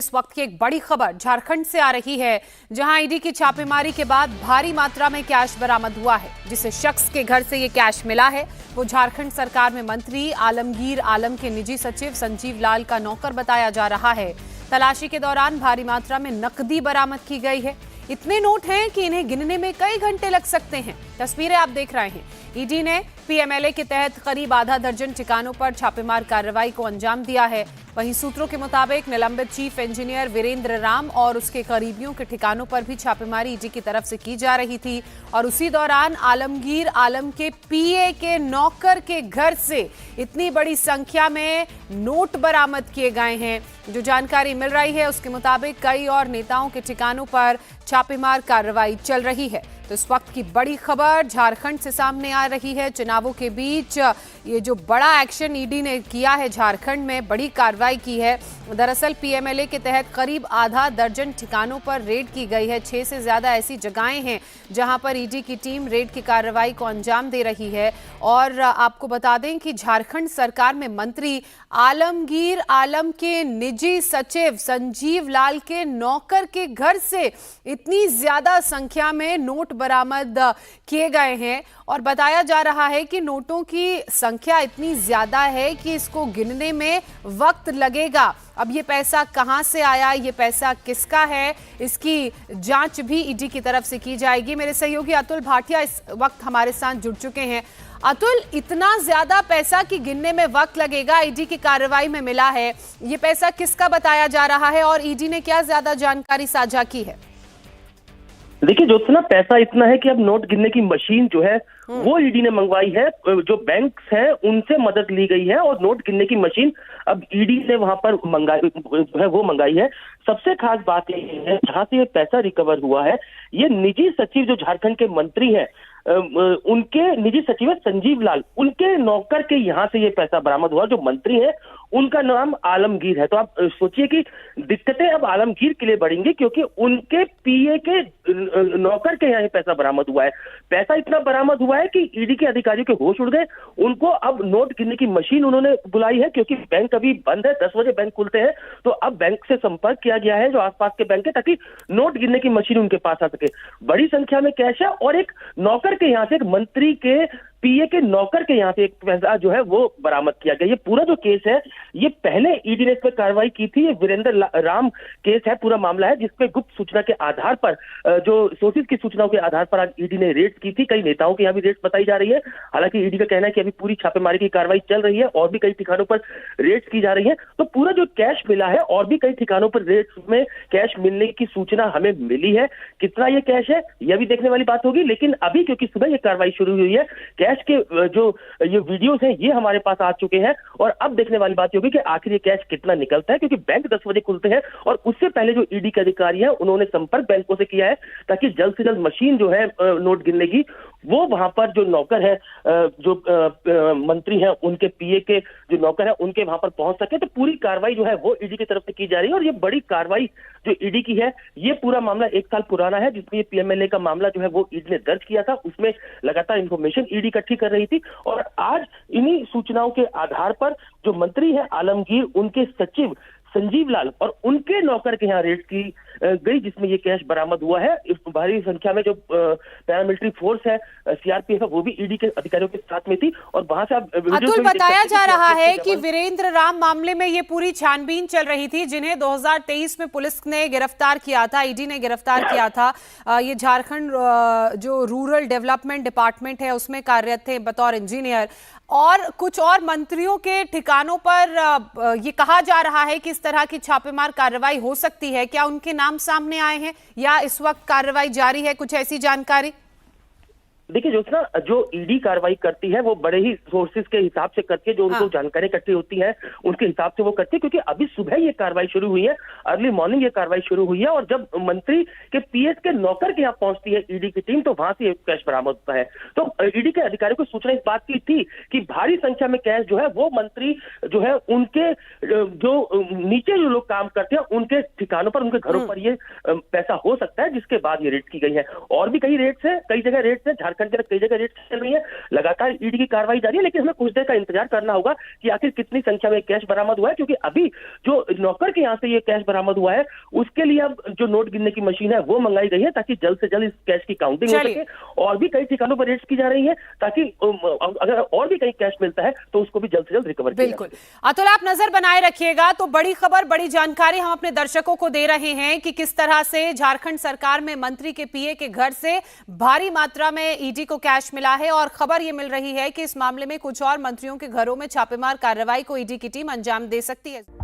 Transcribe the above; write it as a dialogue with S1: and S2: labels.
S1: इस वक्त की एक बड़ी खबर झारखंड से आ रही है, जहां ईडी की छापेमारी के बाद भारी मात्रा में कैश बरामद हुआ है। जिस शख्स के घर से ये कैश मिला है वो झारखंड सरकार में मंत्री आलमगीर आलम के निजी सचिव संजीव लाल का नौकर बताया जा रहा है। तलाशी के दौरान भारी मात्रा में नकदी बरामद की गई है। इतने नोट हैं कि इन्हें गिनने में कई घंटे लग सकते हैं। तस्वीरें आप देख रहे हैं। ईडी ने पीएमएलए के तहत करीब आधा दर्जन ठिकानों पर छापेमार कार्रवाई को अंजाम दिया है। वहीं सूत्रों के मुताबिक निलंबित चीफ इंजीनियर वीरेंद्र राम और उसके करीबियों के ठिकानों पर भी छापेमारी ईडी की तरफ से की जा रही थी और उसी दौरान आलमगीर आलम के पीए के नौकर के घर से इतनी बड़ी संख्या में नोट बरामद किए गए हैं। जो जानकारी मिल रही है उसके मुताबिक कई और नेताओं के ठिकानों पर छापेमार कार्रवाई चल रही है। तो इस वक्त की बड़ी खबर झारखंड से सामने आ रही है। चुनावों के बीच ये जो बड़ा एक्शन ईडी ने किया है, झारखंड में बड़ी कार्रवाई की है। दरअसल पीएमएलए के तहत करीब आधा दर्जन ठिकानों पर रेड की गई है। 6 से ज्यादा ऐसी जगहें हैं जहां पर ईडी की टीम रेड की कार्रवाई को अंजाम दे रही है। और आपको बता दें कि झारखंड सरकार में मंत्री आलमगीर आलम के निजी सचिव संजीव लाल के नौकर के घर से इतनी ज्यादा संख्या में नोट बरामद किए गए हैं और बताया जा रहा है कि नोटों की संख्या इतनी ज्यादा है कि इसको गिनने में वक्त लगेगा। अब ये पैसा कहां से आया, ये पैसा किसका है, इसकी जांच भी ईडी की तरफ से की जाएगी। मेरे सहयोगी अतुल भाटिया इस वक्त हमारे साथ जुड़ चुके हैं। अतुल, इतना ज्यादा पैसा कि गिनने में वक्त लगेगा ईडी की कार्रवाई में मिला है, ये पैसा किसका बताया जा रहा है और ईडी ने क्या ज्यादा जानकारी साझा की है?
S2: देखिए ज्योत्सना, पैसा इतना है कि अब नोट गिनने की मशीन जो है वो ईडी ने मंगवाई है। जो बैंक हैं उनसे मदद ली गई है और नोट गिनने की मशीन अब ईडी ने वहां पर मंगाई है। सबसे खास बात यह है जहां से ये पैसा रिकवर हुआ है, ये निजी सचिव जो झारखंड के मंत्री हैं उनके निजी सचिव है संजीव लाल, उनके नौकर के यहाँ से ये पैसा बरामद हुआ। जो मंत्री है उनका नाम आलमगीर है। तो आप सोचिए कि दिक्कतें अब आलमगीर के लिए बढ़ेंगी क्योंकि उनके पीए के नौकर के यहाँ पैसा बरामद हुआ है। पैसा इतना बरामद हुआ है कि ईडी के अधिकारियों के होश उड़ गए। उनको अब नोट गिनने की मशीन उन्होंने बुलाई है क्योंकि बैंक अभी बंद है, 10 बजे बैंक खुलते हैं। तो अब बैंक से संपर्क किया गया है जो आसपास के बैंक है ताकि नोट गिनने की मशीन उनके पास आ सके। बड़ी संख्या में कैश है और एक नौकर के यहाँ से, एक मंत्री के पीए के नौकर के यहाँ से एक पैसा जो है वो बरामद किया गया। ये पूरा जो केस है ये पहले ईडी ने इस पर कार्रवाई की थी। ये वीरेंद्र राम केस है, पूरा मामला है जिसपे गुप्त सूचना के आधार पर, जो सोर्सेज की सूचनाओं के आधार पर आज ईडी ने रेड की थी। कई नेताओं के यहाँ भी रेड बताई जा रही है। हालांकि ईडी का कहना है कि अभी पूरी छापेमारी की कार्रवाई चल रही है और भी कई ठिकानों पर रेड की जा रही है। तो पूरा जो कैश मिला है और भी कई ठिकानों पर रेड में कैश मिलने की सूचना हमें मिली है। कितना ये कैश है यह भी देखने वाली बात होगी, लेकिन अभी क्योंकि सुबह ये कार्रवाई शुरू हुई है, कैश के जो ये वीडियोस हैं ये हमारे पास आ चुके हैं और अब देखने वाली बात होगी कि आखिर ये कैश कितना निकलता है, क्योंकि बैंक 10 बजे खुलते हैं और उससे पहले जो ईडी के अधिकारी हैं उन्होंने संपर्क बैंकों से किया है ताकि जल्द से जल्द मशीन जो है नोट गिनने की वो वहां पर जो नौकर है, जो मंत्री हैं उनके पीए के जो नौकर है उनके वहां पर पहुंच सके। तो पूरी कार्रवाई जो है वो ईडी की तरफ से की जा रही है और ये बड़ी कार्रवाई जो ईडी की है, ये पूरा मामला 1 साल पुराना है जिसमें पीएमएलए का मामला जो है वो ईडी ने दर्ज किया था। उसमें लगातार इंफॉर्मेशन ईडी इकट्ठी कर रही थी और आज इन्हीं सूचनाओं के आधार पर जो मंत्री है आलमगीर, उनके सचिव संजीव लाल और उनके नौकर के यहाँ रेड की गई जिसमें ये कैश बरामद हुआ है। इस भारी संख्या में जो पैरामिलिट्री फोर्स है, सीआरपीएफ है, वो भी ईडी के अधिकारियों के साथ में थी और वहां से आप
S1: अतुल, बताया जा रहा है कि वीरेंद्र राम मामले में ये पूरी छानबीन चल रही थी, जिन्हें 2023 में पुलिस ने गिरफ्तार किया था, ईडी ने गिरफ्तार किया था। ये झारखंड जो रूरल डेवलपमेंट डिपार्टमेंट है उसमें कार्यरत थे बतौर इंजीनियर और कुछ और मंत्रियों के ठिकानों पर ये कहा जा रहा है कि इस तरह की छापेमार कार्रवाई हो सकती है। क्या उनके नाम सामने आए हैं या इस वक्त कार्रवाई जारी है? कुछ ऐसी जानकारी?
S2: देखिए ज्योत्सना, जो ईडी कार्रवाई करती है वो बड़े ही सोर्सेज के हिसाब से करती है, जो उनको जानकारी इकट्ठी होती है उनके हिसाब से वो करती है। क्योंकि अभी सुबह ये कार्रवाई शुरू हुई है, अर्ली मॉर्निंग ये कार्रवाई शुरू हुई है और जब मंत्री के पीएस के नौकर के यहाँ पहुंचती है ईडी की टीम तो वहां से कैश बरामद होता है। तो ईडी के अधिकारियों को सूचना इस बात की थी कि भारी संख्या में कैश जो है वो मंत्री जो है उनके जो नीचे जो लोग काम करते हैं उनके ठिकानों पर, उनके घरों पर ये पैसा हो सकता है, जिसके बाद ये रेड की गई है। और भी कई रेड्स है, कई जगह रेड्स है, झारखंड के कई जगह रेड चल रही है। लगातार ईडी की कार्रवाई जारी है, लेकिन हमें कुछ देर का इंतजार करना होगा कि आखिर कितनी संख्या में कैश बरामद हुआ है, क्योंकि अभी जो नौकर के यहाँ से ये कैश बरामद बरामद हुआ है, उसके लिए अब जो नोट गिनने की मशीन है वो मंगाई गई है, ताकि जल्द से जल्द इस कैश की काउंटिंग हो सके। और भी कई ठिकानों पर रेड्स की जा रही है, ताकि अगर और भी कहीं कैश मिलता है तो उसको भी जल्द से जल्द रिकवर किया जाए।
S1: बिल्कुल अतुल, आप नजर बनाए रखिएगा। तो बड़ी खबर, बड़ी जानकारी हम अपने दर्शकों को दे रहे हैं कि किस तरह से झारखंड सरकार में मंत्री के पीए के घर से भारी मात्रा में ईडी को कैश मिला है, और खबर यह मिल रही है कि इस मामले में कुछ और मंत्रियों के घरों में छापेमार कार्रवाई को ईडी की टीम अंजाम दे सकती है।